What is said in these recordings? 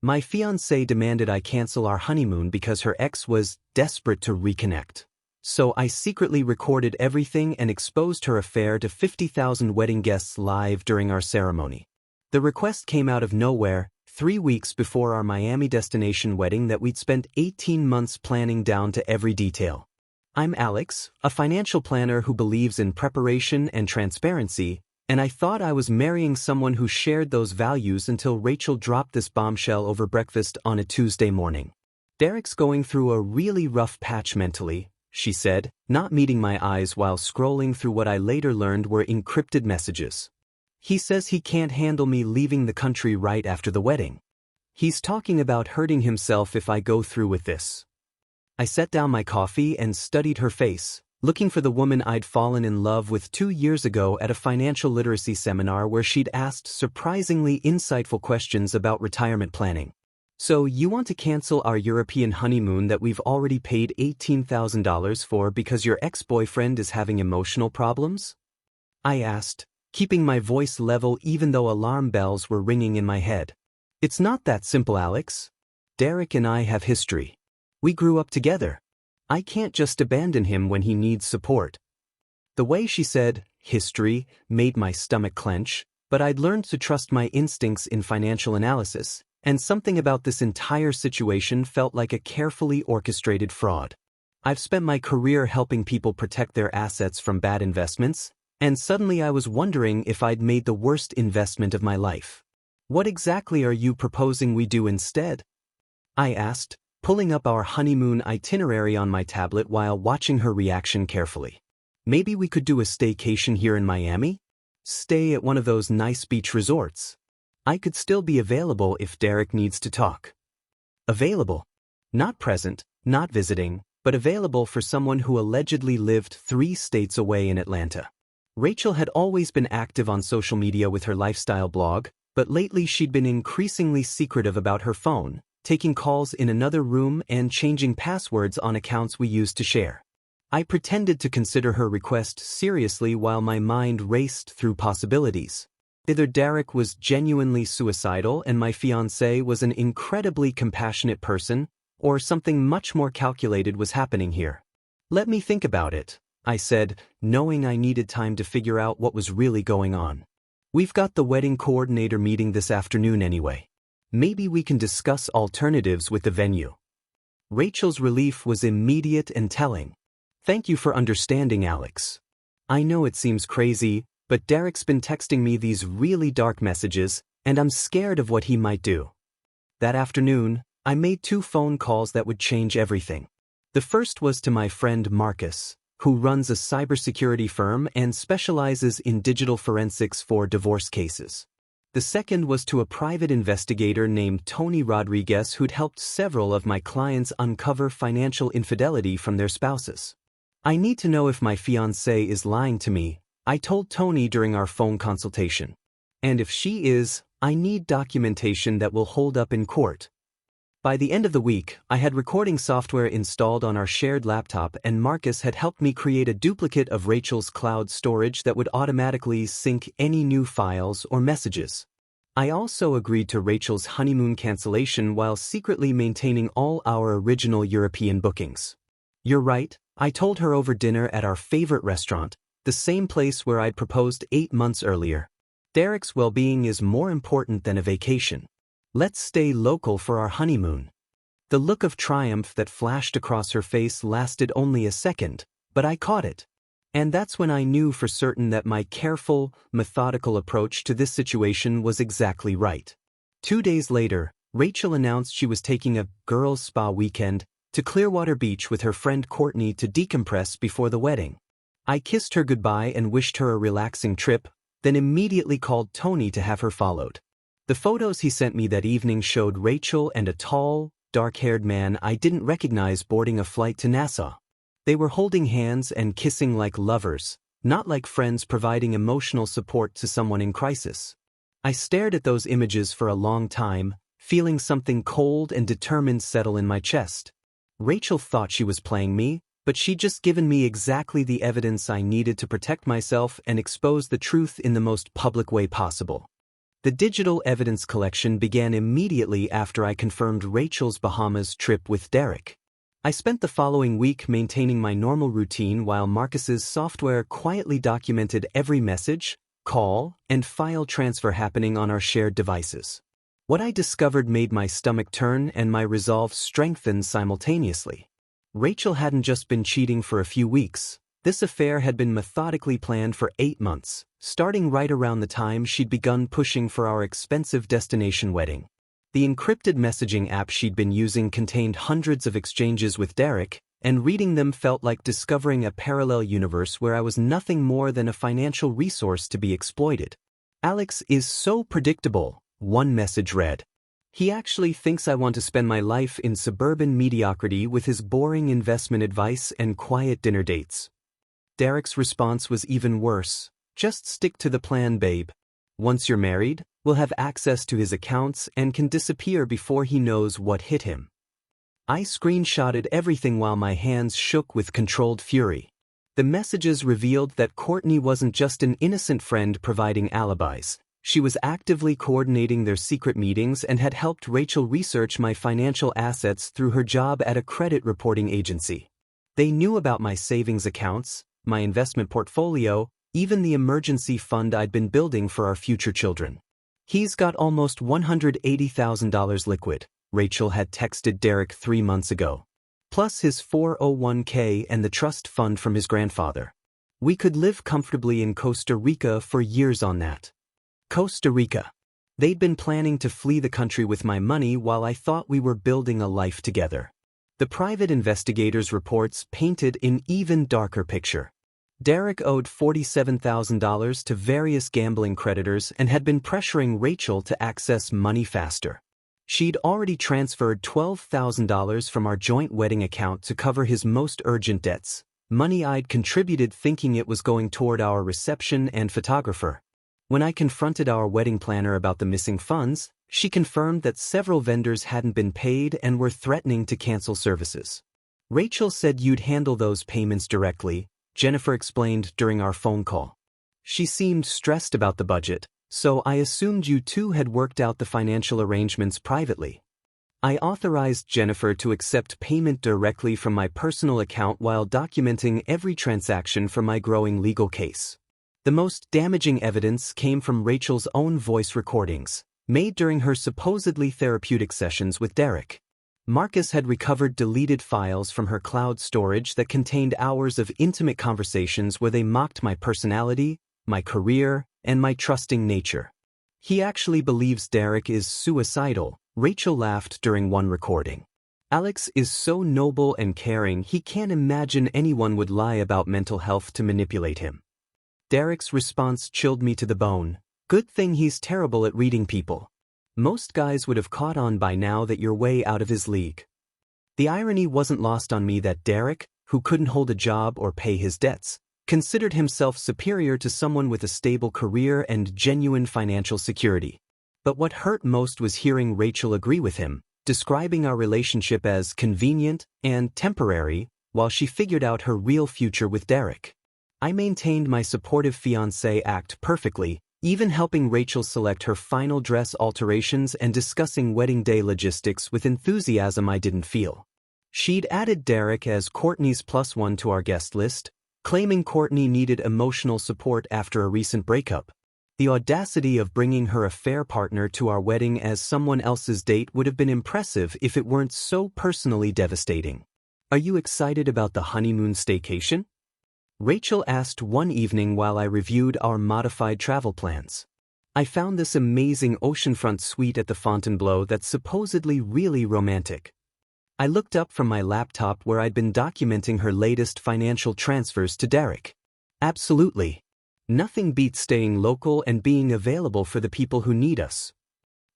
My fiancée demanded I cancel our honeymoon because her ex was desperate to reconnect. So I secretly recorded everything and exposed her affair to 50,000 wedding guests live during our ceremony. The request came out of nowhere, 3 weeks before our Miami destination wedding that we'd spent 18 months planning down to every detail. I'm Alex, a financial planner who believes in preparation and transparency, and I thought I was marrying someone who shared those values until Rachel dropped this bombshell over breakfast on a Tuesday morning. "Derek's going through a really rough patch mentally," she said, not meeting my eyes while scrolling through what I later learned were encrypted messages. "He says he can't handle me leaving the country right after the wedding. He's talking about hurting himself if I go through with this." I set down my coffee and studied her face, looking for the woman I'd fallen in love with 2 years ago at a financial literacy seminar where she'd asked surprisingly insightful questions about retirement planning. "So you want to cancel our European honeymoon that we've already paid $18,000 for because your ex-boyfriend is having emotional problems?" I asked, keeping my voice level even though alarm bells were ringing in my head. "It's not that simple, Alex. Derek and I have history. We grew up together. I can't just abandon him when he needs support." The way she said history made my stomach clench, but I'd learned to trust my instincts in financial analysis, and something about this entire situation felt like a carefully orchestrated fraud. I've spent my career helping people protect their assets from bad investments, and suddenly I was wondering if I'd made the worst investment of my life. "What exactly are you proposing we do instead?" I asked, pulling up our honeymoon itinerary on my tablet while watching her reaction carefully. "Maybe we could do a staycation here in Miami? Stay at one of those nice beach resorts. I could still be available if Derek needs to talk." Available? Not present, not visiting, but available for someone who allegedly lived 3 states away in Atlanta. Rachel had always been active on social media with her lifestyle blog, but lately she'd been increasingly secretive about her phone, taking calls in another room and changing passwords on accounts we used to share. I pretended to consider her request seriously while my mind raced through possibilities. Either Derek was genuinely suicidal and my fiancée was an incredibly compassionate person, or something much more calculated was happening here. "Let me think about it," I said, knowing I needed time to figure out what was really going on. "We've got the wedding coordinator meeting this afternoon anyway. Maybe we can discuss alternatives with the venue." Rachel's relief was immediate and telling. "Thank you for understanding, Alex. I know it seems crazy, but Derek's been texting me these really dark messages, and I'm scared of what he might do." That afternoon, I made 2 phone calls that would change everything. The first was to my friend Marcus, who runs a cybersecurity firm and specializes in digital forensics for divorce cases. The second was to a private investigator named Tony Rodriguez who'd helped several of my clients uncover financial infidelity from their spouses. "I need to know if my fiancée is lying to me," I told Tony during our phone consultation. "And if she is, I need documentation that will hold up in court." By the end of the week, I had recording software installed on our shared laptop and Marcus had helped me create a duplicate of Rachel's cloud storage that would automatically sync any new files or messages. I also agreed to Rachel's honeymoon cancellation while secretly maintaining all our original European bookings. "You're right," I told her over dinner at our favorite restaurant, the same place where I'd proposed 8 months earlier. "Derek's well-being is more important than a vacation. Let's stay local for our honeymoon." The look of triumph that flashed across her face lasted only a second, but I caught it. And that's when I knew for certain that my careful, methodical approach to this situation was exactly right. 2 days later, Rachel announced she was taking a girls' spa weekend to Clearwater Beach with her friend Courtney to decompress before the wedding. I kissed her goodbye and wished her a relaxing trip, then immediately called Tony to have her followed. The photos he sent me that evening showed Rachel and a tall, dark-haired man I didn't recognize boarding a flight to Nassau. They were holding hands and kissing like lovers, not like friends providing emotional support to someone in crisis. I stared at those images for a long time, feeling something cold and determined settle in my chest. Rachel thought she was playing me, but she'd just given me exactly the evidence I needed to protect myself and expose the truth in the most public way possible. The digital evidence collection began immediately after I confirmed Rachel's Bahamas trip with Derek. I spent the following week maintaining my normal routine while Marcus's software quietly documented every message, call, and file transfer happening on our shared devices. What I discovered made my stomach turn and my resolve strengthen simultaneously. Rachel hadn't just been cheating for a few weeks. This affair had been methodically planned for 8 months, starting right around the time she'd begun pushing for our expensive destination wedding. The encrypted messaging app she'd been using contained hundreds of exchanges with Derek, and reading them felt like discovering a parallel universe where I was nothing more than a financial resource to be exploited. "Alex is so predictable," one message read. "He actually thinks I want to spend my life in suburban mediocrity with his boring investment advice and quiet dinner dates." Derek's response was even worse. "Just stick to the plan, babe. Once you're married, we'll have access to his accounts and can disappear before he knows what hit him." I screenshotted everything while my hands shook with controlled fury. The messages revealed that Courtney wasn't just an innocent friend providing alibis. She was actively coordinating their secret meetings and had helped Rachel research my financial assets through her job at a credit reporting agency. They knew about my savings accounts, my investment portfolio, even the emergency fund I'd been building for our future children. "He's got almost $180,000 liquid," Rachel had texted Derek 3 months ago. "Plus his 401k and the trust fund from his grandfather. We could live comfortably in Costa Rica for years on that." Costa Rica. They'd been planning to flee the country with my money while I thought we were building a life together. The private investigators' reports painted an even darker picture. Derek owed $47,000 to various gambling creditors and had been pressuring Rachel to access money faster. She'd already transferred $12,000 from our joint wedding account to cover his most urgent debts, money I'd contributed thinking it was going toward our reception and photographer. When I confronted our wedding planner about the missing funds, she confirmed that several vendors hadn't been paid and were threatening to cancel services. "Rachel said you'd handle those payments directly," Jennifer explained during our phone call. "She seemed stressed about the budget, so I assumed you two had worked out the financial arrangements privately." I authorized Jennifer to accept payment directly from my personal account while documenting every transaction for my growing legal case. The most damaging evidence came from Rachel's own voice recordings, made during her supposedly therapeutic sessions with Derek. Marcus had recovered deleted files from her cloud storage that contained hours of intimate conversations where they mocked my personality, my career, and my trusting nature. "He actually believes Derek is suicidal," Rachel laughed during one recording. "Alex is so noble and caring he can't imagine anyone would lie about mental health to manipulate him." Derek's response chilled me to the bone. "Good thing he's terrible at reading people. Most guys would have caught on by now that you're way out of his league." The irony wasn't lost on me that Derek, who couldn't hold a job or pay his debts, considered himself superior to someone with a stable career and genuine financial security. But what hurt most was hearing Rachel agree with him, describing our relationship as convenient and temporary while she figured out her real future with Derek. I maintained my supportive fiancé act perfectly, even helping Rachel select her final dress alterations and discussing wedding day logistics with enthusiasm I didn't feel. She'd added Derek as Courtney's +1 to our guest list, claiming Courtney needed emotional support after a recent breakup. The audacity of bringing her affair partner to our wedding as someone else's date would have been impressive if it weren't so personally devastating. "Are you excited about the honeymoon staycation?" Rachel asked one evening while I reviewed our modified travel plans. "I found this amazing oceanfront suite at the Fontainebleau that's supposedly really romantic." I looked up from my laptop where I'd been documenting her latest financial transfers to Derek. "Absolutely. Nothing beats staying local and being available for the people who need us."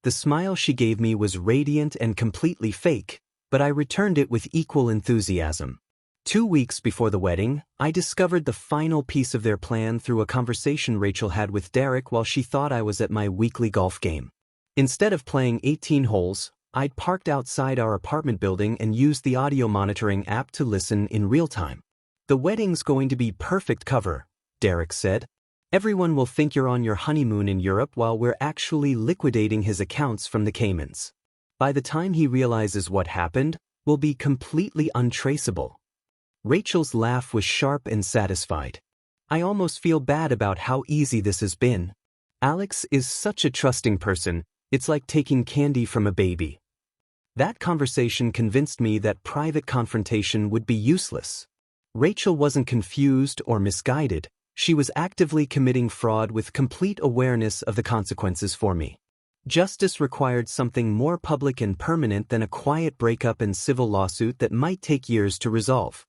The smile she gave me was radiant and completely fake, but I returned it with equal enthusiasm. 2 weeks before the wedding, I discovered the final piece of their plan through a conversation Rachel had with Derek while she thought I was at my weekly golf game. Instead of playing 18 holes, I'd parked outside our apartment building and used the audio monitoring app to listen in real time. "The wedding's going to be perfect cover," Derek said. Everyone will think you're on your honeymoon in Europe while we're actually liquidating his accounts from the Caymans. By the time he realizes what happened, we'll be completely untraceable." Rachel's laugh was sharp and satisfied. "I almost feel bad about how easy this has been. Alex is such a trusting person, it's like taking candy from a baby." That conversation convinced me that private confrontation would be useless. Rachel wasn't confused or misguided, she was actively committing fraud with complete awareness of the consequences for me. Justice required something more public and permanent than a quiet breakup and civil lawsuit that might take years to resolve.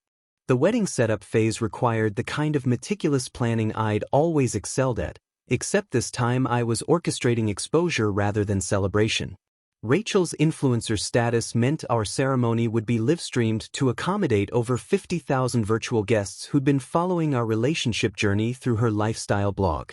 The wedding setup phase required the kind of meticulous planning I'd always excelled at, except this time I was orchestrating exposure rather than celebration. Rachel's influencer status meant our ceremony would be live-streamed to accommodate over 50,000 virtual guests who'd been following our relationship journey through her lifestyle blog.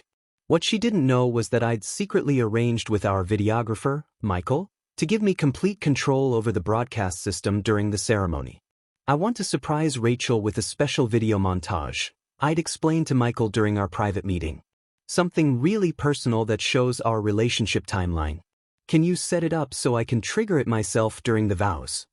What she didn't know was that I'd secretly arranged with our videographer, Michael, to give me complete control over the broadcast system during the ceremony. "I want to surprise Rachel with a special video montage," I'd explained to Michael during our private meeting. "Something really personal that shows our relationship timeline. Can you set it up so I can trigger it myself during the vows?"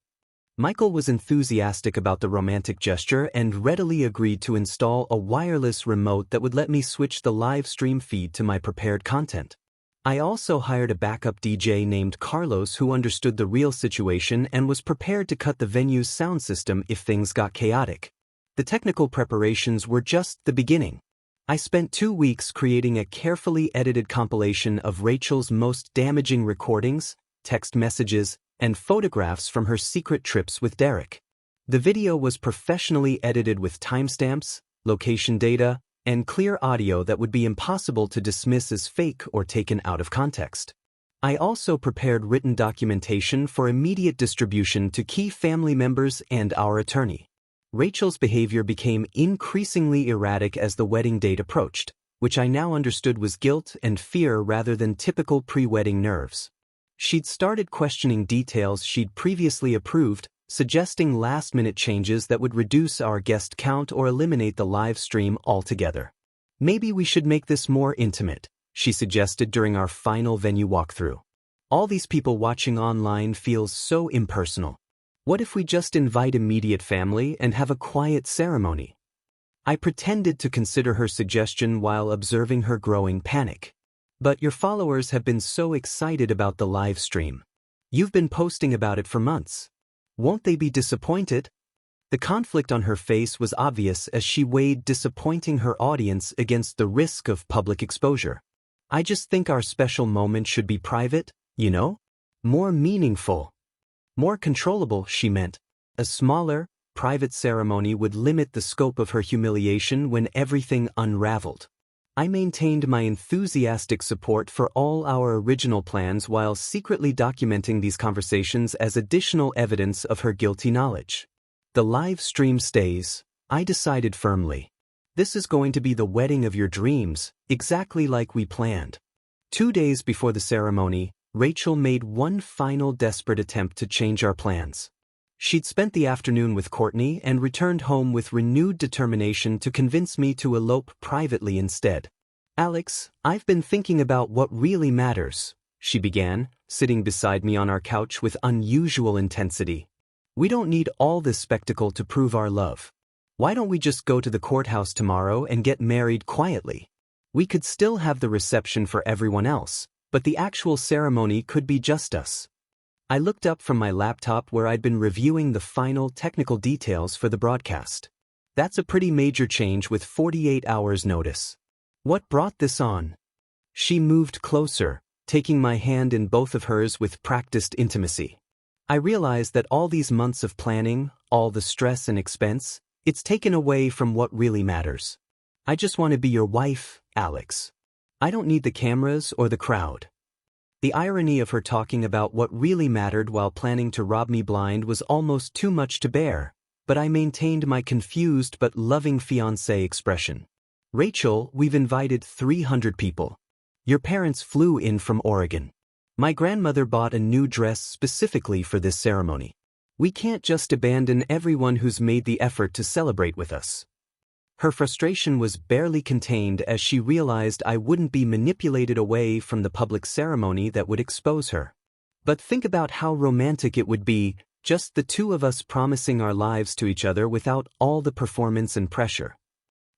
Michael was enthusiastic about the romantic gesture and readily agreed to install a wireless remote that would let me switch the live stream feed to my prepared content. I also hired a backup DJ named Carlos who understood the real situation and was prepared to cut the venue's sound system if things got chaotic. The technical preparations were just the beginning. I spent 2 weeks creating a carefully edited compilation of Rachel's most damaging recordings, text messages, and photographs from her secret trips with Derek. The video was professionally edited with timestamps, location data, and clear audio that would be impossible to dismiss as fake or taken out of context. I also prepared written documentation for immediate distribution to key family members and our attorney. Rachel's behavior became increasingly erratic as the wedding date approached, which I now understood was guilt and fear rather than typical pre-wedding nerves. She'd started questioning details she'd previously approved, suggesting last-minute changes that would reduce our guest count or eliminate the live stream altogether. "Maybe we should make this more intimate," she suggested during our final venue walkthrough. "All these people watching online feels so impersonal. What if we just invite immediate family and have a quiet ceremony?" I pretended to consider her suggestion while observing her growing panic. "But your followers have been so excited about the live stream. You've been posting about it for months. Won't they be disappointed?" The conflict on her face was obvious as she weighed disappointing her audience against the risk of public exposure. "I just think our special moment should be private, you know? More meaningful. More controllable," she meant. A smaller, private ceremony would limit the scope of her humiliation when everything unraveled. I maintained my enthusiastic support for all our original plans while secretly documenting these conversations as additional evidence of her guilty knowledge. "The live stream stays," I decided firmly. "This is going to be the wedding of your dreams, exactly like we planned." 2 days before the ceremony, Rachel made one final desperate attempt to change our plans. She'd spent the afternoon with Courtney and returned home with renewed determination to convince me to elope privately instead. "Alex, I've been thinking about what really matters," she began, sitting beside me on our couch with unusual intensity. "We don't need all this spectacle to prove our love. Why don't we just go to the courthouse tomorrow and get married quietly? We could still have the reception for everyone else, but the actual ceremony could be just us." I looked up from my laptop where I'd been reviewing the final technical details for the broadcast. "That's a pretty major change with 48 hours notice. What brought this on?" She moved closer, taking my hand in both of hers with practiced intimacy. "I realized that all these months of planning, all the stress and expense, it's taken away from what really matters. I just want to be your wife, Alex. I don't need the cameras or the crowd." The irony of her talking about what really mattered while planning to rob me blind was almost too much to bear, but I maintained my confused but loving fiancé expression. "Rachel, we've invited 300 people. Your parents flew in from Oregon. My grandmother bought a new dress specifically for this ceremony. We can't just abandon everyone who's made the effort to celebrate with us." Her frustration was barely contained as she realized I wouldn't be manipulated away from the public ceremony that would expose her. But think about how romantic it would be, just the two of us promising our lives to each other without all the performance and pressure.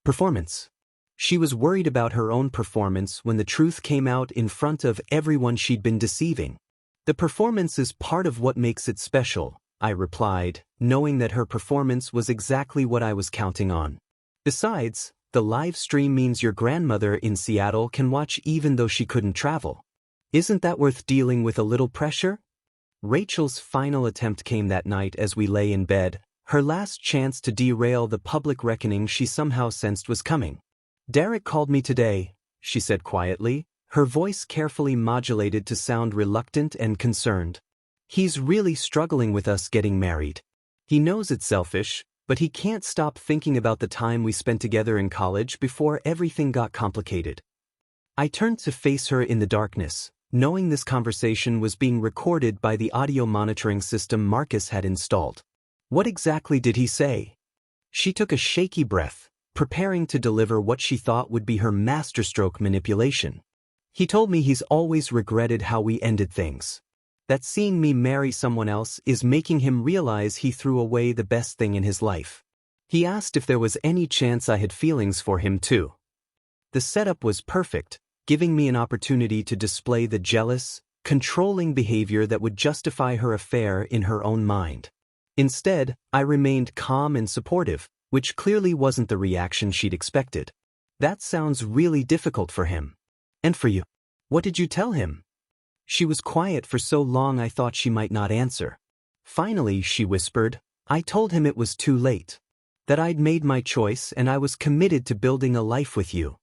Performance. She was worried about her own performance when the truth came out in front of everyone she'd been deceiving. The performance is part of what makes it special, I replied, knowing that her performance was exactly what I was counting on. Besides, the live stream means your grandmother in Seattle can watch even though she couldn't travel. Isn't that worth dealing with a little pressure? Rachel's final attempt came that night as we lay in bed, her last chance to derail the public reckoning she somehow sensed was coming. "Derek called me today," she said quietly, her voice carefully modulated to sound reluctant and concerned. "He's really struggling with us getting married. He knows it's selfish, but he can't stop thinking about the time we spent together in college before everything got complicated." I turned to face her in the darkness, knowing this conversation was being recorded by the audio monitoring system Marcus had installed. "What exactly did he say?" She took a shaky breath, preparing to deliver what she thought would be her masterstroke manipulation. "He told me he's always regretted how we ended things. That seeing me marry someone else is making him realize he threw away the best thing in his life. He asked if there was any chance I had feelings for him too." The setup was perfect, giving me an opportunity to display the jealous, controlling behavior that would justify her affair in her own mind. Instead, I remained calm and supportive, which clearly wasn't the reaction she'd expected. "That sounds really difficult for him. And for you. What did you tell him?" She was quiet for so long I thought she might not answer. Finally, she whispered, "I told him it was too late. That I'd made my choice and I was committed to building a life with you."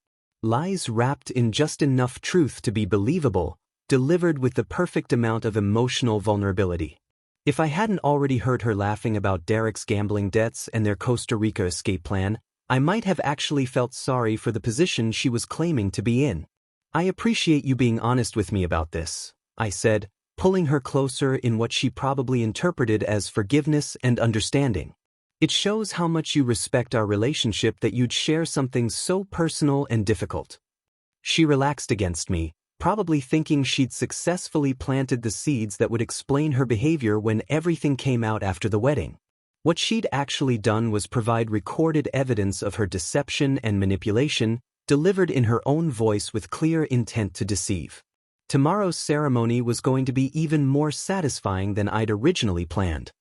Lies wrapped in just enough truth to be believable, delivered with the perfect amount of emotional vulnerability. If I hadn't already heard her laughing about Derek's gambling debts and their Costa Rica escape plan, I might have actually felt sorry for the position she was claiming to be in. "I appreciate you being honest with me about this," I said, pulling her closer in what she probably interpreted as forgiveness and understanding. "It shows how much you respect our relationship that you'd share something so personal and difficult." She relaxed against me, probably thinking she'd successfully planted the seeds that would explain her behavior when everything came out after the wedding. What she'd actually done was provide recorded evidence of her deception and manipulation, delivered in her own voice with clear intent to deceive. Tomorrow's ceremony was going to be even more satisfying than I'd originally planned.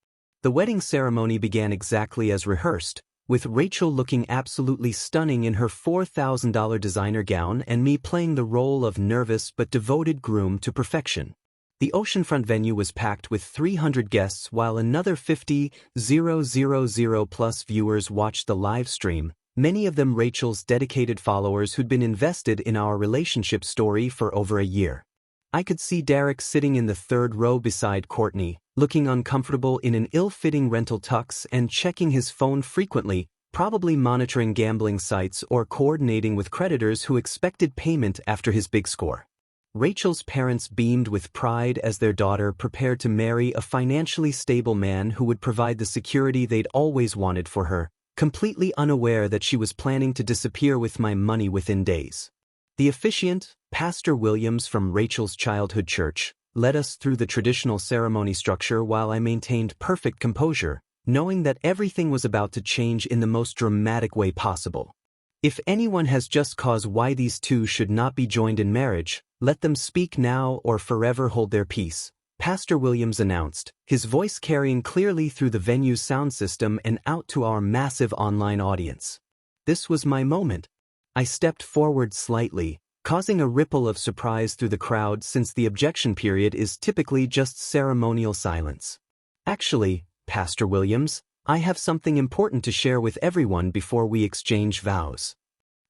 The wedding ceremony began exactly as rehearsed, with Rachel looking absolutely stunning in her $4,000 designer gown and me playing the role of nervous but devoted groom to perfection. The oceanfront venue was packed with 300 guests while another 50,000 plus viewers watched the live stream, many of them Rachel's dedicated followers who'd been invested in our relationship story for over a year. I could see Derek sitting in the third row beside Courtney, looking uncomfortable in an ill-fitting rental tux and checking his phone frequently, probably monitoring gambling sites or coordinating with creditors who expected payment after his big score. Rachel's parents beamed with pride as their daughter prepared to marry a financially stable man who would provide the security they'd always wanted for her, completely unaware that she was planning to disappear with my money within days. The officiant, Pastor Williams from Rachel's childhood church, led us through the traditional ceremony structure while I maintained perfect composure, knowing that everything was about to change in the most dramatic way possible. "If anyone has just cause why these two should not be joined in marriage, let them speak now or forever hold their peace," Pastor Williams announced, his voice carrying clearly through the venue's sound system and out to our massive online audience. This was my moment. I stepped forward slightly, causing a ripple of surprise through the crowd since the objection period is typically just ceremonial silence. "Actually, Pastor Williams, I have something important to share with everyone before we exchange vows."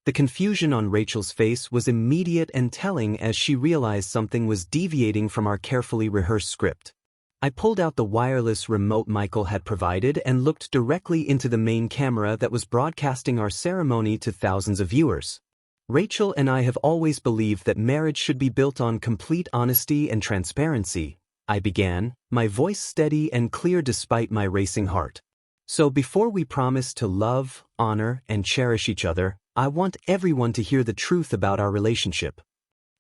The confusion on Rachel's face was immediate and telling as she realized something was deviating from our carefully rehearsed script. I pulled out the wireless remote Michael had provided and looked directly into the main camera that was broadcasting our ceremony to thousands of viewers. "Rachel and I have always believed that marriage should be built on complete honesty and transparency," I began, my voice steady and clear despite my racing heart. So before we promise to love, honor, and cherish each other, I want everyone to hear the truth about our relationship.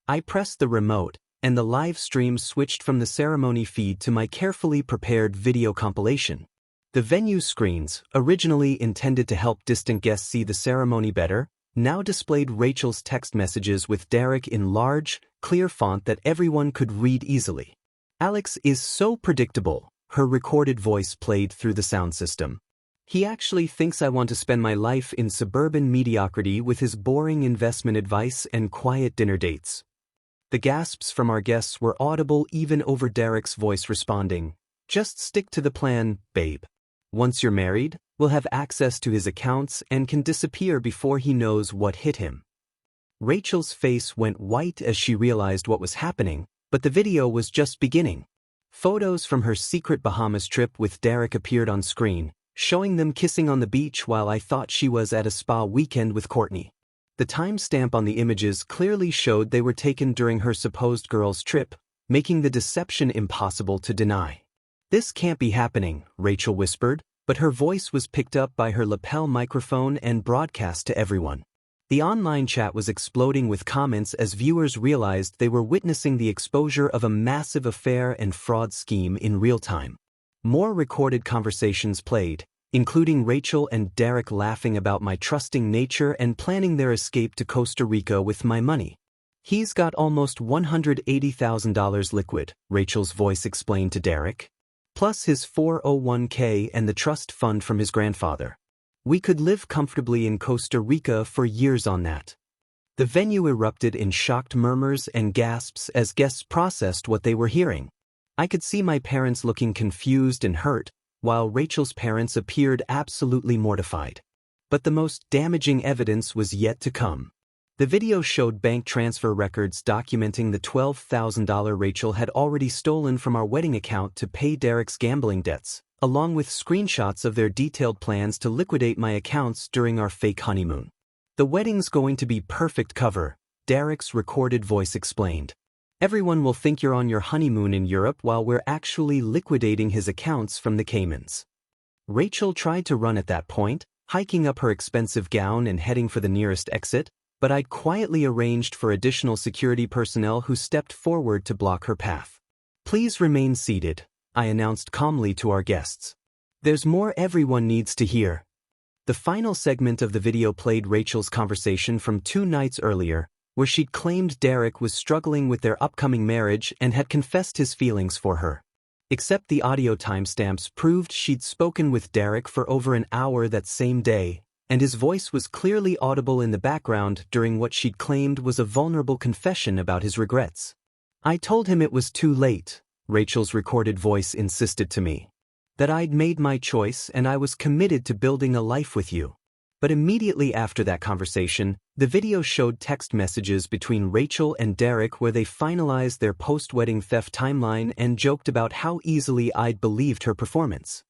I pressed the remote, and the live stream switched from the ceremony feed to my carefully prepared video compilation. The venue screens, originally intended to help distant guests see the ceremony better, now displayed Rachel's text messages with Derek in large, clear font that everyone could read easily. Alex is so predictable, her recorded voice played through the sound system. He actually thinks I want to spend my life in suburban mediocrity with his boring investment advice and quiet dinner dates. The gasps from our guests were audible even over Derek's voice responding, "Just stick to the plan, babe. Once you're married, we'll have access to his accounts and can disappear before he knows what hit him." Rachel's face went white as she realized what was happening, but the video was just beginning. Photos from her secret Bahamas trip with Derek appeared on screen, showing them kissing on the beach while I thought she was at a spa weekend with Courtney. The timestamp on the images clearly showed they were taken during her supposed girls' trip, making the deception impossible to deny. "This can't be happening," Rachel whispered, but her voice was picked up by her lapel microphone and broadcast to everyone. The online chat was exploding with comments as viewers realized they were witnessing the exposure of a massive affair and fraud scheme in real time. More recorded conversations played, including Rachel and Derek laughing about my trusting nature and planning their escape to Costa Rica with my money. "He's got almost $180,000 liquid," Rachel's voice explained to Derek, "plus his 401k and the trust fund from his grandfather. We could live comfortably in Costa Rica for years on that." The venue erupted in shocked murmurs and gasps as guests processed what they were hearing. I could see my parents looking confused and hurt, while Rachel's parents appeared absolutely mortified. But the most damaging evidence was yet to come. The video showed bank transfer records documenting the $12,000 Rachel had already stolen from our wedding account to pay Derek's gambling debts, along with screenshots of their detailed plans to liquidate my accounts during our fake honeymoon. "The wedding's going to be perfect cover," Derek's recorded voice explained. "Everyone will think you're on your honeymoon in Europe while we're actually liquidating his accounts from the Caymans." Rachel tried to run at that point, hiking up her expensive gown and heading for the nearest exit, but I'd quietly arranged for additional security personnel who stepped forward to block her path. "Please remain seated," I announced calmly to our guests. "There's more everyone needs to hear." The final segment of the video played Rachel's conversation from 2 nights earlier, where she'd claimed Derek was struggling with their upcoming marriage and had confessed his feelings for her. Except the audio timestamps proved she'd spoken with Derek for over an hour that same day, and his voice was clearly audible in the background during what she'd claimed was a vulnerable confession about his regrets. "I told him it was too late," Rachel's recorded voice insisted to me. "That I'd made my choice and I was committed to building a life with you." But immediately after that conversation, the video showed text messages between Rachel and Derek where they finalized their post-wedding theft timeline and joked about how easily I'd believed her performance.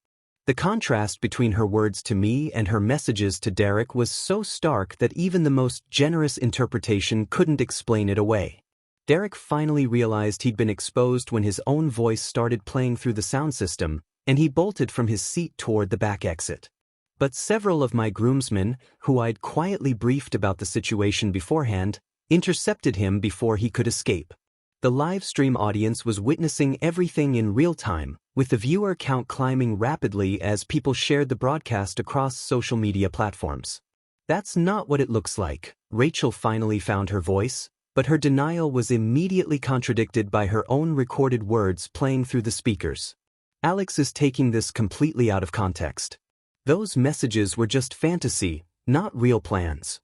The contrast between her words to me and her messages to Derek was so stark that even the most generous interpretation couldn't explain it away. Derek finally realized he'd been exposed when his own voice started playing through the sound system, and he bolted from his seat toward the back exit. But several of my groomsmen, who I'd quietly briefed about the situation beforehand, intercepted him before he could escape. The live stream audience was witnessing everything in real time, with the viewer count climbing rapidly as people shared the broadcast across social media platforms. "That's not what it looks like," Rachel finally found her voice, but her denial was immediately contradicted by her own recorded words playing through the speakers. "Alex is taking this completely out of context. Those messages were just fantasy, not real plans."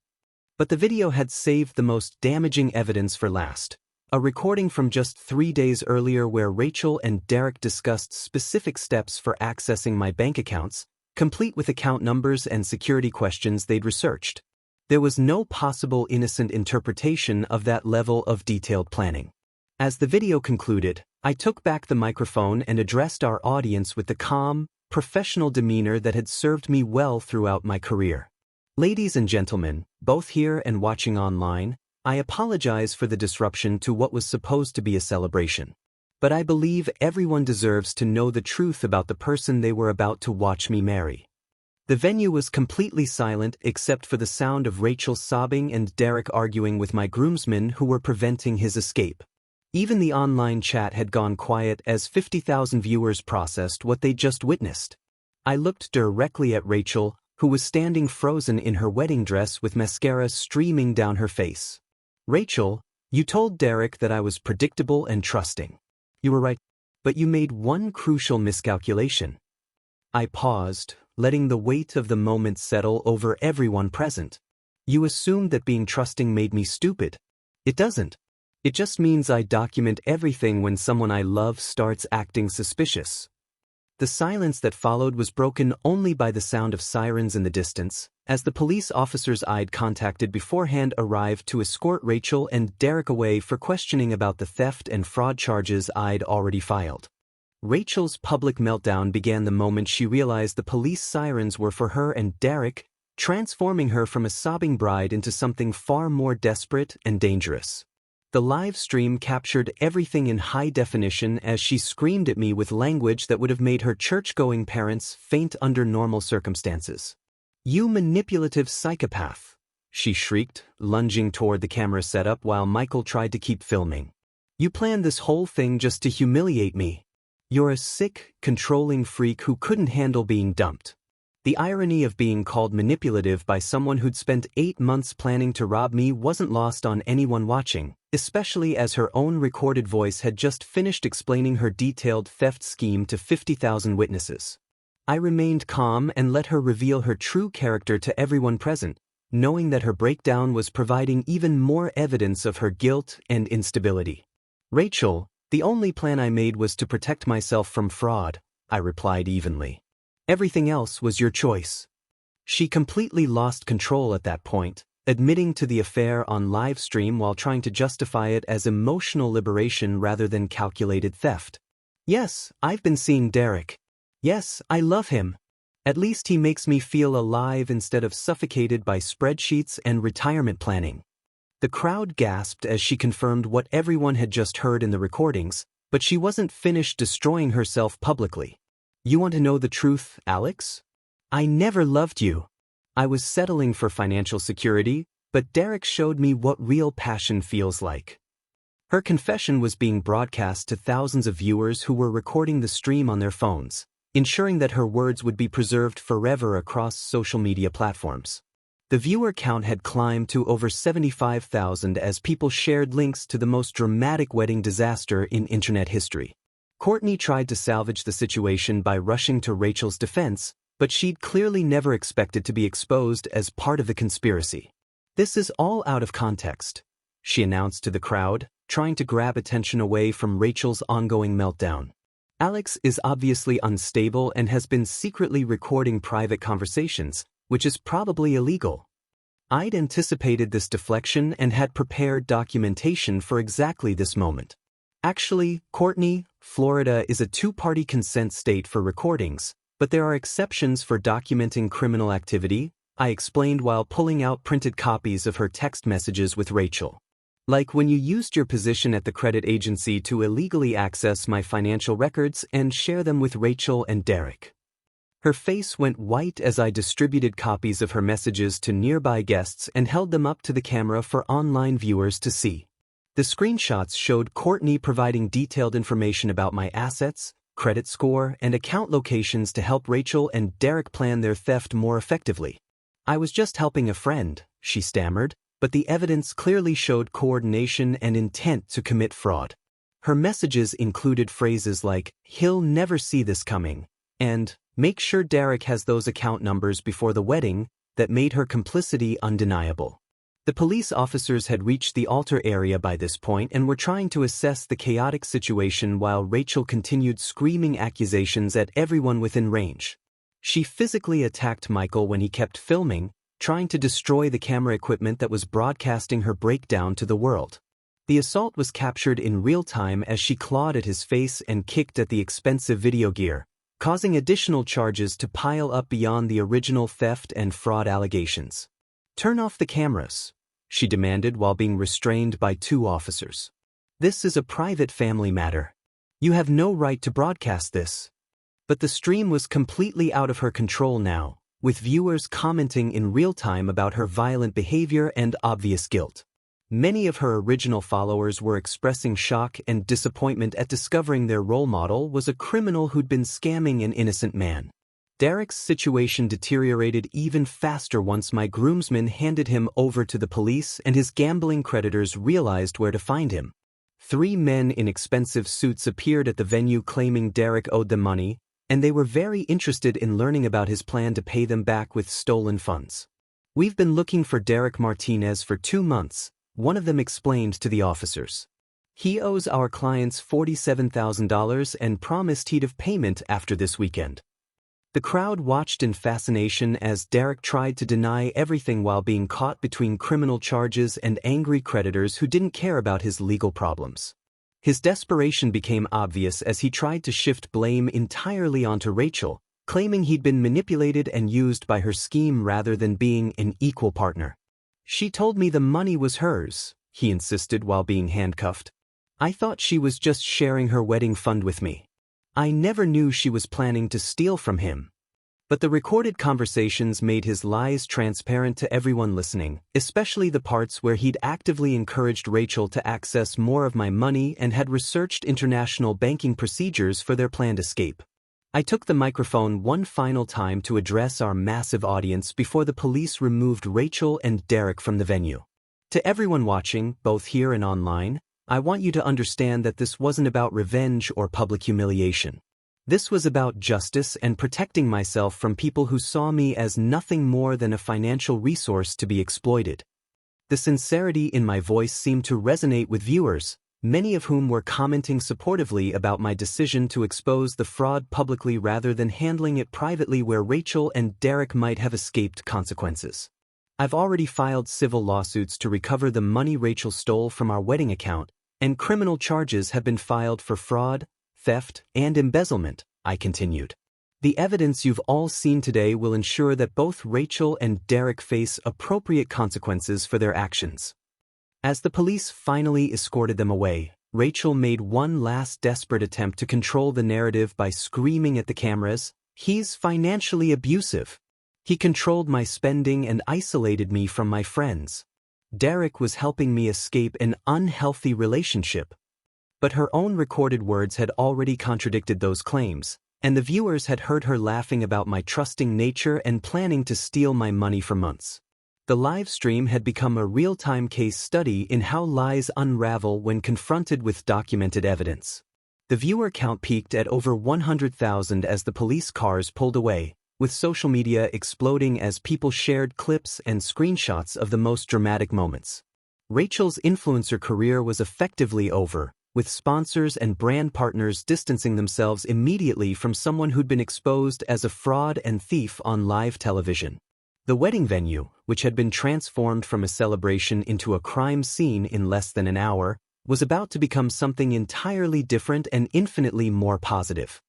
But the video had saved the most damaging evidence for last. A recording from just 3 days earlier where Rachel and Derek discussed specific steps for accessing my bank accounts, complete with account numbers and security questions they'd researched. There was no possible innocent interpretation of that level of detailed planning. As the video concluded, I took back the microphone and addressed our audience with the calm, professional demeanor that had served me well throughout my career. "Ladies and gentlemen, both here and watching online, I apologize for the disruption to what was supposed to be a celebration. But I believe everyone deserves to know the truth about the person they were about to watch me marry. The venue was completely silent except for the sound of Rachel sobbing and Derek arguing with my groomsmen who were preventing his escape. Even the online chat had gone quiet as 50,000 viewers processed what they just witnessed. I looked directly at Rachel, who was standing frozen in her wedding dress with mascara streaming down her face. Rachel, you told Derek that I was predictable and trusting. You were right, but you made one crucial miscalculation. I paused, letting the weight of the moment settle over everyone present. You assumed that being trusting made me stupid. It doesn't. It just means I document everything when someone I love starts acting suspicious. The silence that followed was broken only by the sound of sirens in the distance, as the police officers I'd contacted beforehand arrived to escort Rachel and Derek away for questioning about the theft and fraud charges I'd already filed. Rachel's public meltdown began the moment she realized the police sirens were for her and Derek, transforming her from a sobbing bride into something far more desperate and dangerous. The live stream captured everything in high definition as she screamed at me with language that would have made her church-going parents faint under normal circumstances. "You manipulative psychopath," she shrieked, lunging toward the camera setup while Michael tried to keep filming. "You planned this whole thing just to humiliate me. You're a sick, controlling freak who couldn't handle being dumped." The irony of being called manipulative by someone who'd spent 8 months planning to rob me wasn't lost on anyone watching, especially as her own recorded voice had just finished explaining her detailed theft scheme to 50,000 witnesses. I remained calm and let her reveal her true character to everyone present, knowing that her breakdown was providing even more evidence of her guilt and instability. "Rachel, the only plan I made was to protect myself from fraud," I replied evenly. "Everything else was your choice." She completely lost control at that point, admitting to the affair on live stream while trying to justify it as emotional liberation rather than calculated theft. "Yes, I've been seeing Derek. Yes, I love him. At least he makes me feel alive instead of suffocated by spreadsheets and retirement planning." The crowd gasped as she confirmed what everyone had just heard in the recordings, but she wasn't finished destroying herself publicly. "You want to know the truth, Alex? I never loved you. I was settling for financial security, but Derek showed me what real passion feels like." Her confession was being broadcast to thousands of viewers who were recording the stream on their phones, ensuring that her words would be preserved forever across social media platforms. The viewer count had climbed to over 75,000 as people shared links to the most dramatic wedding disaster in internet history. Courtney tried to salvage the situation by rushing to Rachel's defense, but she'd clearly never expected to be exposed as part of the conspiracy. "This is all out of context," she announced to the crowd, trying to grab attention away from Rachel's ongoing meltdown. "Alex is obviously unstable and has been secretly recording private conversations, which is probably illegal." I'd anticipated this deflection and had prepared documentation for exactly this moment. "Actually, Courtney, Florida is a two-party consent state for recordings, but there are exceptions for documenting criminal activity," I explained while pulling out printed copies of her text messages with Rachel. "Like when you used your position at the credit agency to illegally access my financial records and share them with Rachel and Derek." Her face went white as I distributed copies of her messages to nearby guests and held them up to the camera for online viewers to see. The screenshots showed Courtney providing detailed information about my assets, credit score, and account locations to help Rachel and Derek plan their theft more effectively. "I was just helping a friend," she stammered, but the evidence clearly showed coordination and intent to commit fraud. Her messages included phrases like, "He'll never see this coming," and "Make sure Derek has those account numbers before the wedding," that made her complicity undeniable. The police officers had reached the altar area by this point and were trying to assess the chaotic situation while Rachel continued screaming accusations at everyone within range. She physically attacked Michael when he kept filming, trying to destroy the camera equipment that was broadcasting her breakdown to the world. The assault was captured in real time as she clawed at his face and kicked at the expensive video gear, causing additional charges to pile up beyond the original theft and fraud allegations. "Turn off the cameras," she demanded while being restrained by 2 officers. "This is a private family matter. You have no right to broadcast this." But the stream was completely out of her control now, with viewers commenting in real time about her violent behavior and obvious guilt. Many of her original followers were expressing shock and disappointment at discovering their role model was a criminal who'd been scamming an innocent man. Derek's situation deteriorated even faster once my groomsman handed him over to the police and his gambling creditors realized where to find him. 3 men in expensive suits appeared at the venue claiming Derek owed them money, and they were very interested in learning about his plan to pay them back with stolen funds. "We've been looking for Derek Martinez for 2 months, one of them explained to the officers. "He owes our clients $47,000 and promised he'd have payment after this weekend." The crowd watched in fascination as Derek tried to deny everything while being caught between criminal charges and angry creditors who didn't care about his legal problems. His desperation became obvious as he tried to shift blame entirely onto Rachel, claiming he'd been manipulated and used by her scheme rather than being an equal partner. "She told me the money was hers," he insisted while being handcuffed. "I thought she was just sharing her wedding fund with me. I never knew she was planning to steal from him." But the recorded conversations made his lies transparent to everyone listening, especially the parts where he'd actively encouraged Rachel to access more of my money and had researched international banking procedures for their planned escape. I took the microphone one final time to address our massive audience before the police removed Rachel and Derek from the venue. To everyone watching, both here and online, I want you to understand that this wasn't about revenge or public humiliation. This was about justice and protecting myself from people who saw me as nothing more than a financial resource to be exploited. The sincerity in my voice seemed to resonate with viewers, many of whom were commenting supportively about my decision to expose the fraud publicly rather than handling it privately where Rachel and Derek might have escaped consequences. I've already filed civil lawsuits to recover the money Rachel stole from our wedding account, and criminal charges have been filed for fraud, theft, and embezzlement, I continued. The evidence you've all seen today will ensure that both Rachel and Derek face appropriate consequences for their actions. As the police finally escorted them away, Rachel made one last desperate attempt to control the narrative by screaming at the cameras, "He's financially abusive. He controlled my spending and isolated me from my friends. Derek was helping me escape an unhealthy relationship." But her own recorded words had already contradicted those claims, and the viewers had heard her laughing about my trusting nature and planning to steal my money for months. The live stream had become a real-time case study in how lies unravel when confronted with documented evidence. The viewer count peaked at over 100,000 as the police cars pulled away, with social media exploding as people shared clips and screenshots of the most dramatic moments. Rachel's influencer career was effectively over, with sponsors and brand partners distancing themselves immediately from someone who'd been exposed as a fraud and thief on live television. The wedding venue, which had been transformed from a celebration into a crime scene in less than an hour, was about to become something entirely different and infinitely more positive.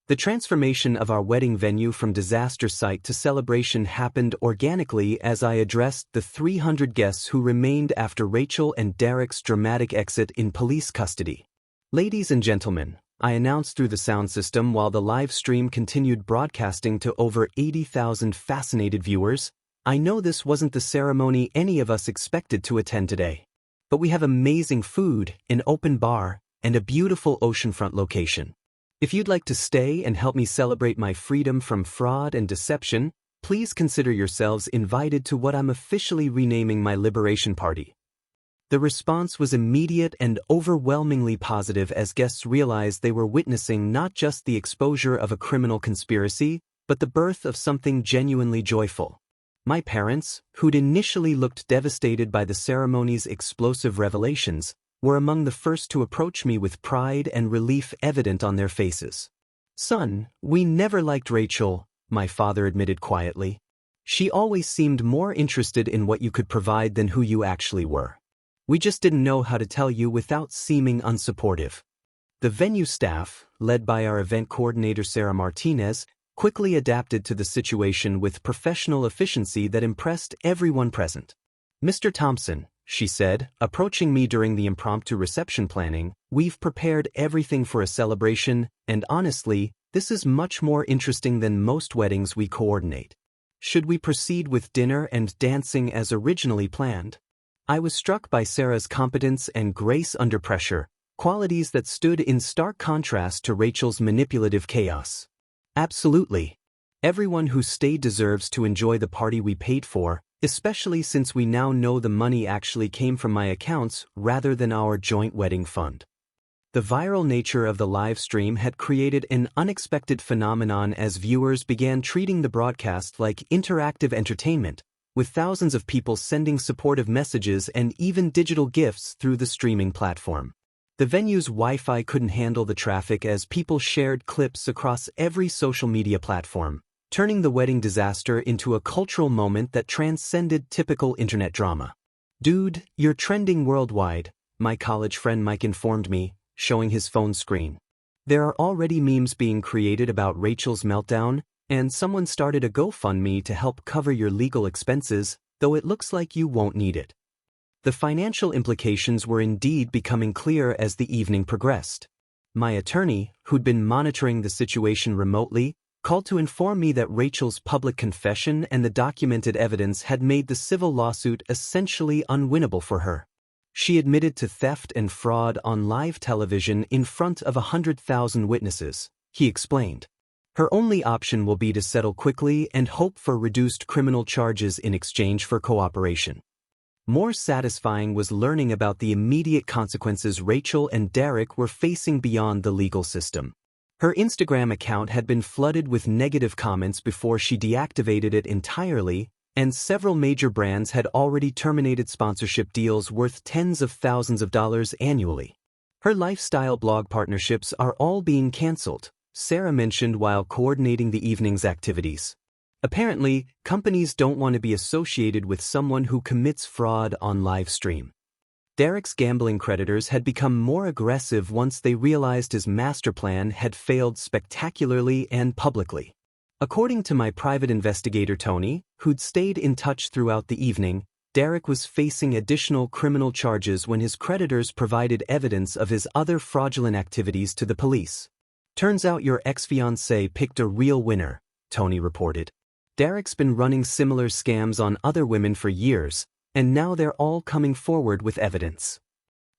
The transformation of our wedding venue from disaster site to celebration happened organically as I addressed the 300 guests who remained after Rachel and Derek's dramatic exit in police custody. "Ladies and gentlemen," I announced through the sound system while the live stream continued broadcasting to over 80,000 fascinated viewers, "I know this wasn't the ceremony any of us expected to attend today. But we have amazing food, an open bar, and a beautiful oceanfront location. If you'd like to stay and help me celebrate my freedom from fraud and deception, please consider yourselves invited to what I'm officially renaming my Liberation Party." The response was immediate and overwhelmingly positive as guests realized they were witnessing not just the exposure of a criminal conspiracy, but the birth of something genuinely joyful. My parents, who'd initially looked devastated by the ceremony's explosive revelations, were among the first to approach me with pride and relief evident on their faces. "Son, we never liked Rachel," my father admitted quietly. "She always seemed more interested in what you could provide than who you actually were. We just didn't know how to tell you without seeming unsupportive." The venue staff, led by our event coordinator Sarah Martinez, quickly adapted to the situation with professional efficiency that impressed everyone present. "Mr. Thompson," she said, approaching me during the impromptu reception planning, "we've prepared everything for a celebration, and honestly, this is much more interesting than most weddings we coordinate." Should we proceed with dinner and dancing as originally planned? I was struck by Sarah's competence and grace under pressure, qualities that stood in stark contrast to Rachel's manipulative chaos. Absolutely. Everyone who stayed deserves to enjoy the party we paid for, especially since we now know the money actually came from my accounts rather than our joint wedding fund. The viral nature of the live stream had created an unexpected phenomenon as viewers began treating the broadcast like interactive entertainment, with thousands of people sending supportive messages and even digital gifts through the streaming platform. The venue's Wi-Fi couldn't handle the traffic as people shared clips across every social media platform, turning the wedding disaster into a cultural moment that transcended typical internet drama. "Dude, you're trending worldwide," my college friend Mike informed me, showing his phone screen. "There are already memes being created about Rachel's meltdown, and someone started a GoFundMe to help cover your legal expenses, though it looks like you won't need it." The financial implications were indeed becoming clear as the evening progressed. My attorney, who'd been monitoring the situation remotely, called to inform me that Rachel's public confession and the documented evidence had made the civil lawsuit essentially unwinnable for her. She admitted to theft and fraud on live television in front of 100,000 witnesses, he explained. Her only option will be to settle quickly and hope for reduced criminal charges in exchange for cooperation. More satisfying was learning about the immediate consequences Rachel and Derek were facing beyond the legal system. Her Instagram account had been flooded with negative comments before she deactivated it entirely, and several major brands had already terminated sponsorship deals worth tens of thousands of dollars annually. Her lifestyle blog partnerships are all being canceled, Sarah mentioned while coordinating the evening's activities. Apparently, companies don't want to be associated with someone who commits fraud on live stream. Derek's gambling creditors had become more aggressive once they realized his master plan had failed spectacularly and publicly. According to my private investigator Tony, who'd stayed in touch throughout the evening, Derek was facing additional criminal charges when his creditors provided evidence of his other fraudulent activities to the police. "Turns out your ex-fiancé picked a real winner," Tony reported. "Derek's been running similar scams on other women for years, and now they're all coming forward with evidence."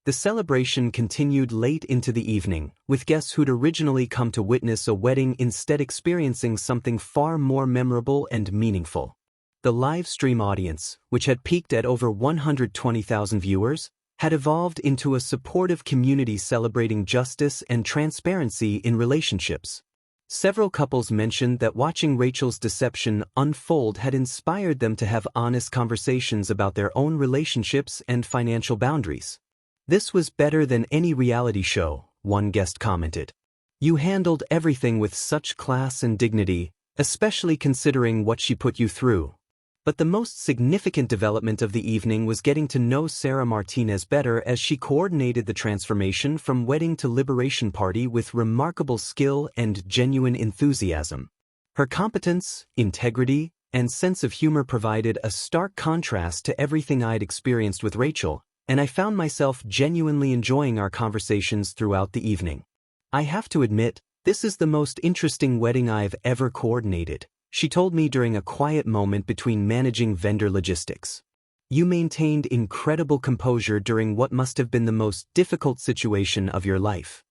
The celebration continued late into the evening, with guests who'd originally come to witness a wedding instead experiencing something far more memorable and meaningful. The live stream audience, which had peaked at over 120,000 viewers, had evolved into a supportive community celebrating justice and transparency in relationships. Several couples mentioned that watching Rachel's deception unfold had inspired them to have honest conversations about their own relationships and financial boundaries. "This was better than any reality show," one guest commented. "You handled everything with such class and dignity, especially considering what she put you through." But the most significant development of the evening was getting to know Sarah Martinez better as she coordinated the transformation from wedding to liberation party with remarkable skill and genuine enthusiasm. Her competence, integrity, and sense of humor provided a stark contrast to everything I'd experienced with Rachel, and I found myself genuinely enjoying our conversations throughout the evening. "I have to admit, this is the most interesting wedding I've ever coordinated," she told me during a quiet moment between managing vendor logistics. "You maintained incredible composure during what must have been the most difficult situation of your life."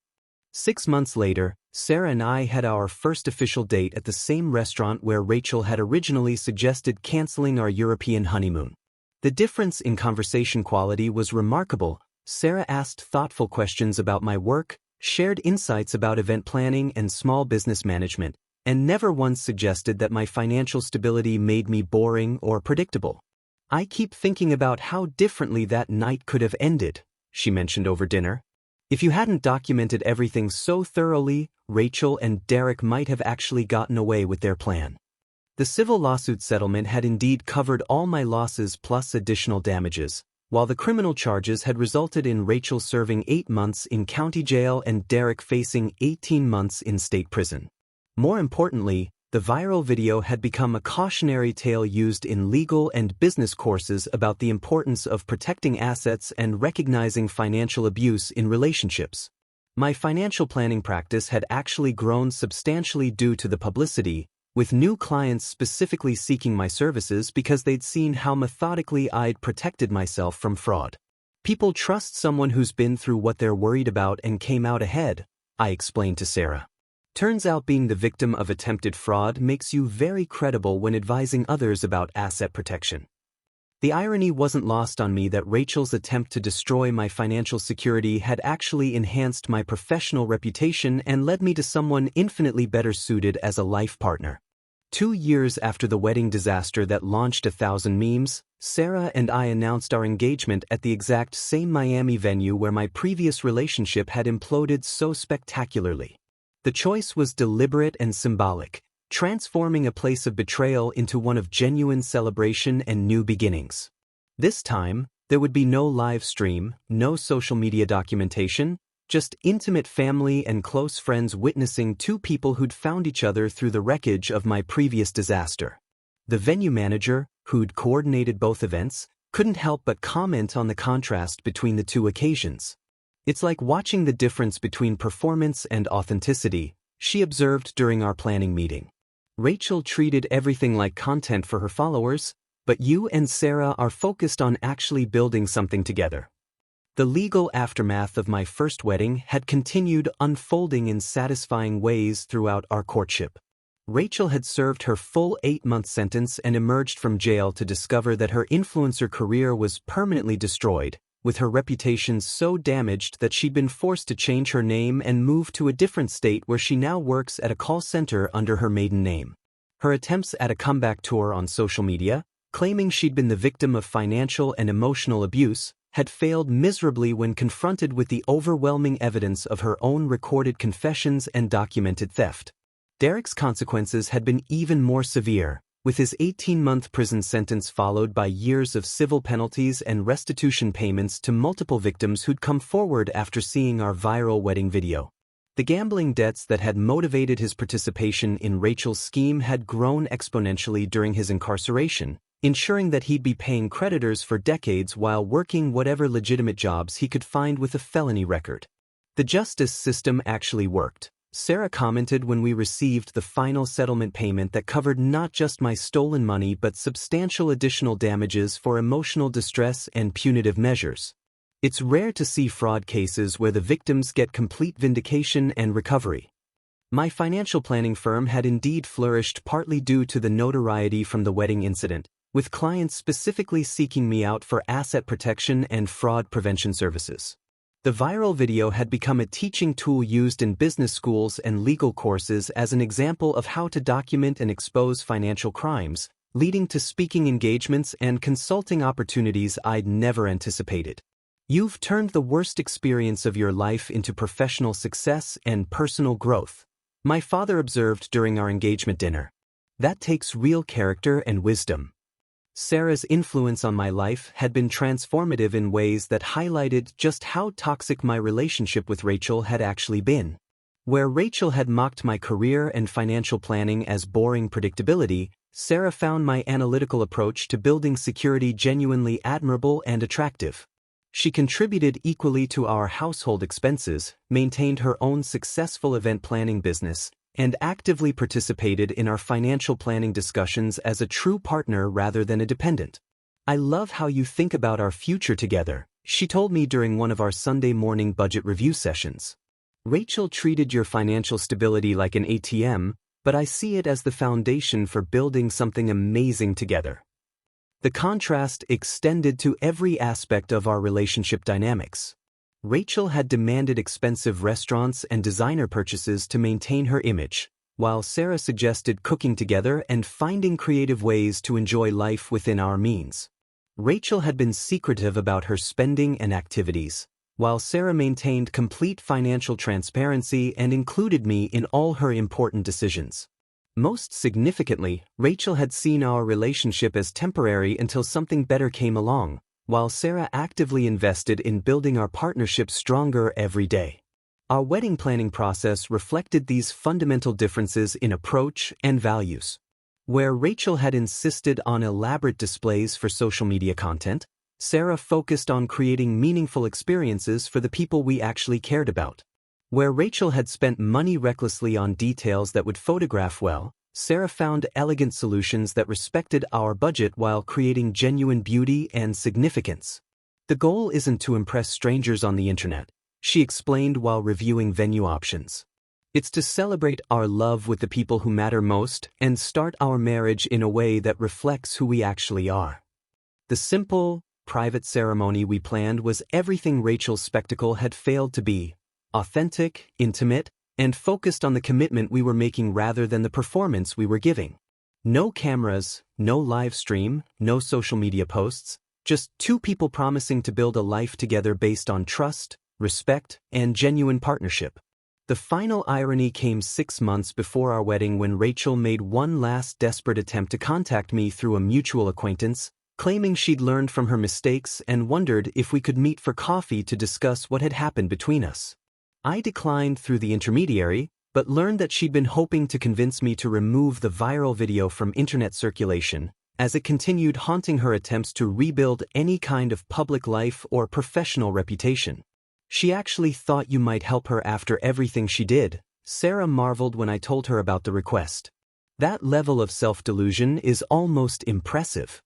6 months later, Sarah and I had our first official date at the same restaurant where Rachel had originally suggested canceling our European honeymoon. The difference in conversation quality was remarkable. Sarah asked thoughtful questions about my work, shared insights about event planning and small business management, and never once suggested that my financial stability made me boring or predictable. "I keep thinking about how differently that night could have ended," she mentioned over dinner. "If you hadn't documented everything so thoroughly, Rachel and Derek might have actually gotten away with their plan." The civil lawsuit settlement had indeed covered all my losses plus additional damages, while the criminal charges had resulted in Rachel serving 8 months in county jail and Derek facing 18 months in state prison. More importantly, the viral video had become a cautionary tale used in legal and business courses about the importance of protecting assets and recognizing financial abuse in relationships. My financial planning practice had actually grown substantially due to the publicity, with new clients specifically seeking my services because they'd seen how methodically I'd protected myself from fraud. People trust someone who's been through what they're worried about and came out ahead, I explained to Sarah. Turns out being the victim of attempted fraud makes you very credible when advising others about asset protection. The irony wasn't lost on me that Rachel's attempt to destroy my financial security had actually enhanced my professional reputation and led me to someone infinitely better suited as a life partner. 2 years after the wedding disaster that launched 1,000 memes, Sarah and I announced our engagement at the exact same Miami venue where my previous relationship had imploded so spectacularly. The choice was deliberate and symbolic, transforming a place of betrayal into one of genuine celebration and new beginnings. This time, there would be no live stream, no social media documentation, just intimate family and close friends witnessing two people who'd found each other through the wreckage of my previous disaster. The venue manager, who'd coordinated both events, couldn't help but comment on the contrast between the two occasions. "It's like watching the difference between performance and authenticity," she observed during our planning meeting. "Rachel treated everything like content for her followers, but you and Sarah are focused on actually building something together." The legal aftermath of my first wedding had continued unfolding in satisfying ways throughout our courtship. Rachel had served her full 8-month sentence and emerged from jail to discover that her influencer career was permanently destroyed, with her reputation so damaged that she'd been forced to change her name and move to a different state where she now works at a call center under her maiden name. Her attempts at a comeback tour on social media, claiming she'd been the victim of financial and emotional abuse, had failed miserably when confronted with the overwhelming evidence of her own recorded confessions and documented theft. Derek's consequences had been even more severe, with his 18-month prison sentence followed by years of civil penalties and restitution payments to multiple victims who'd come forward after seeing our viral wedding video. The gambling debts that had motivated his participation in Rachel's scheme had grown exponentially during his incarceration, ensuring that he'd be paying creditors for decades while working whatever legitimate jobs he could find with a felony record. "The justice system actually worked," Sarah commented when we received the final settlement payment that covered not just my stolen money but substantial additional damages for emotional distress and punitive measures. "It's rare to see fraud cases where the victims get complete vindication and recovery." My financial planning firm had indeed flourished partly due to the notoriety from the wedding incident, with clients specifically seeking me out for asset protection and fraud prevention services. The viral video had become a teaching tool used in business schools and legal courses as an example of how to document and expose financial crimes, leading to speaking engagements and consulting opportunities I'd never anticipated. "You've turned the worst experience of your life into professional success and personal growth," my father observed during our engagement dinner. "That takes real character and wisdom." Sarah's influence on my life had been transformative in ways that highlighted just how toxic my relationship with Rachel had actually been. Where Rachel had mocked my career and financial planning as boring predictability, Sarah found my analytical approach to building security genuinely admirable and attractive. She contributed equally to our household expenses, maintained her own successful event planning business, and actively participated in our financial planning discussions as a true partner rather than a dependent. "I love how you think about our future together," she told me during one of our Sunday morning budget review sessions. "Rachel treated your financial stability like an ATM, but I see it as the foundation for building something amazing together." The contrast extended to every aspect of our relationship dynamics. Rachel had demanded expensive restaurants and designer purchases to maintain her image, while Sarah suggested cooking together and finding creative ways to enjoy life within our means. Rachel had been secretive about her spending and activities, while Sarah maintained complete financial transparency and included me in all her important decisions. Most significantly, Rachel had seen our relationship as temporary until something better came along, while Sarah actively invested in building our partnership stronger every day. Our wedding planning process reflected these fundamental differences in approach and values. Where Rachel had insisted on elaborate displays for social media content, Sarah focused on creating meaningful experiences for the people we actually cared about. Where Rachel had spent money recklessly on details that would photograph well, Sarah found elegant solutions that respected our budget while creating genuine beauty and significance. The goal isn't to impress strangers on the internet, she explained while reviewing venue options. It's to celebrate our love with the people who matter most and start our marriage in a way that reflects who we actually are. The simple, private ceremony we planned was everything Rachel's spectacle had failed to be: authentic, intimate, and focused on the commitment we were making rather than the performance we were giving. No cameras, no live stream, no social media posts, just two people promising to build a life together based on trust, respect, and genuine partnership. The final irony came 6 months before our wedding when Rachel made one last desperate attempt to contact me through a mutual acquaintance, claiming she'd learned from her mistakes and wondered if we could meet for coffee to discuss what had happened between us. I declined through the intermediary, but learned that she'd been hoping to convince me to remove the viral video from internet circulation, as it continued haunting her attempts to rebuild any kind of public life or professional reputation. She actually thought you might help her after everything she did, Sarah marveled when I told her about the request. That level of self-delusion is almost impressive.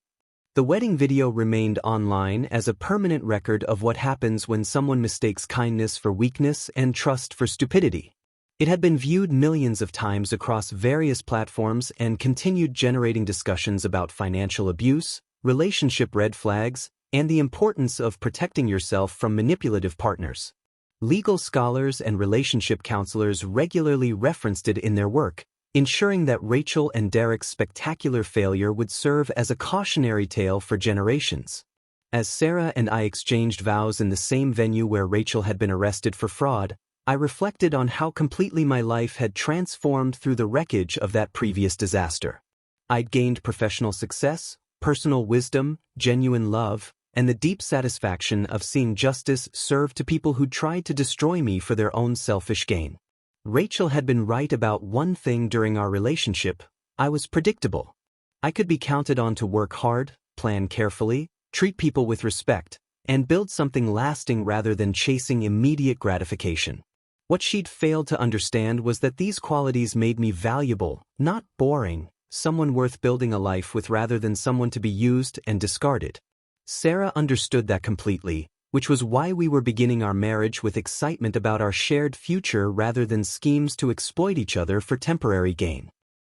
The wedding video remained online as a permanent record of what happens when someone mistakes kindness for weakness and trust for stupidity. It had been viewed millions of times across various platforms and continued generating discussions about financial abuse, relationship red flags, and the importance of protecting yourself from manipulative partners. Legal scholars and relationship counselors regularly referenced it in their work, ensuring that Rachel and Derek's spectacular failure would serve as a cautionary tale for generations. As Sarah and I exchanged vows in the same venue where Rachel had been arrested for fraud, I reflected on how completely my life had transformed through the wreckage of that previous disaster. I'd gained professional success, personal wisdom, genuine love, and the deep satisfaction of seeing justice served to people who tried to destroy me for their own selfish gain. Rachel had been right about one thing during our relationship: I was predictable. I could be counted on to work hard, plan carefully, treat people with respect, and build something lasting rather than chasing immediate gratification. What she'd failed to understand was that these qualities made me valuable, not boring, someone worth building a life with rather than someone to be used and discarded. Sarah understood that completely, which was why we were beginning our marriage with excitement about our shared future rather than schemes to exploit each other for temporary gain.